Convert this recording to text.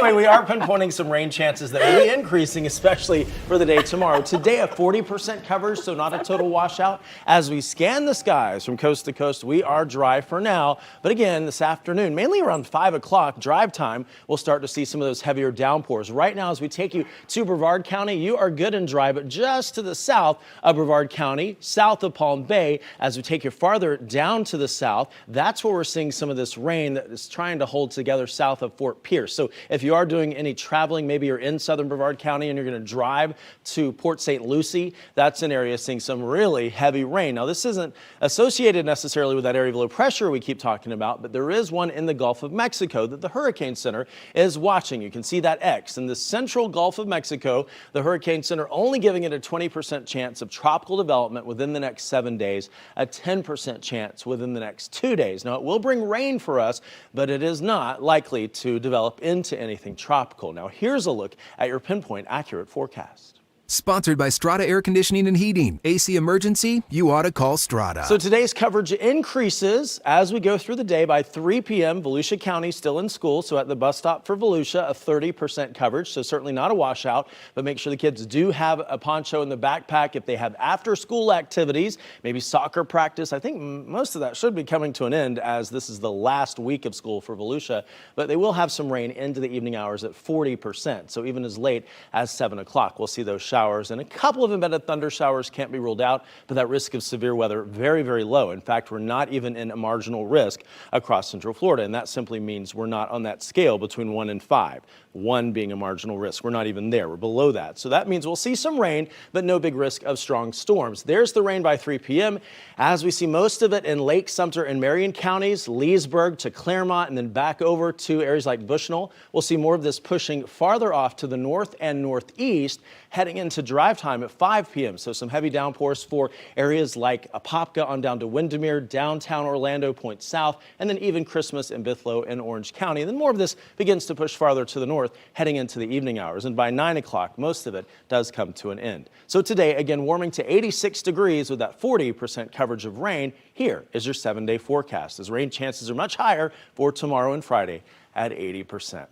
Anyway, we are pinpointing some rain chances that will be increasing, especially for the day tomorrow. Today, a 40% coverage, so not a total washout. As we scan the skies from coast to coast, we are dry for now. But again, this afternoon, mainly around 5 o'clock drive time, we'll start to see some of those heavier downpours. Right now, as we take you to Brevard County, you are good and dry, but just to the south of Brevard County, south of Palm Bay, as we take you farther down to the south, that's where we're seeing some of this rain that is trying to hold together south of Fort Pierce. So if you are doing any traveling, maybe you're in southern Brevard County and you're going to drive to Port St. Lucie, that's an area seeing some really heavy rain. Now, this isn't associated necessarily with that area of low pressure we keep talking about, but there is one in the Gulf of Mexico that the Hurricane Center is watching. You can see that X in the central Gulf of Mexico. The Hurricane Center only giving it a 20% chance of tropical development within the next 7 days, a 10% chance within the next 2 days. Now, it will bring rain for us, but it is not likely to develop into anything tropical. Now, here's a look at your pinpoint accurate forecast. Sponsored by Strata Air Conditioning and Heating. AC emergency? You ought to call Strata. So today's coverage increases as we go through the day. By 3 p.m., Volusia County still in school. So at the bus stop for Volusia, a 30% coverage. So certainly not a washout, but make sure the kids do have a poncho in the backpack. If they have after school activities, maybe soccer practice, I think most of that should be coming to an end as this is the last week of school for Volusia. But they will have some rain into the evening hours at 40%. So even as late as 7 o'clock, we'll see those showers. And a couple of embedded thunder showers can't be ruled out, but that risk of severe weather very, very low. In fact, we're not even in a marginal risk across Central Florida, and that simply means we're not on that scale between 1 and 5. 1 being a marginal risk. We're not even there. We're below that. So that means we'll see some rain, but no big risk of strong storms. There's the rain by 3 p.m. as we see most of it in Lake Sumter and Marion counties, Leesburg to Claremont, and then back over to areas like Bushnell. We'll see more of this pushing farther off to the north and northeast, heading into drive time at 5 p.m. So some heavy downpours for areas like Apopka on down to Windermere, downtown Orlando, Point South, and then even Christmas and Bithlo in Orange County. And then more of this begins to push farther to the north, heading into the evening hours. And by 9 o'clock, most of it does come to an end. So today, again, warming to 86 degrees with that 40% coverage of rain. Here is your 7-day forecast, as rain chances are much higher for tomorrow and Friday at 80%.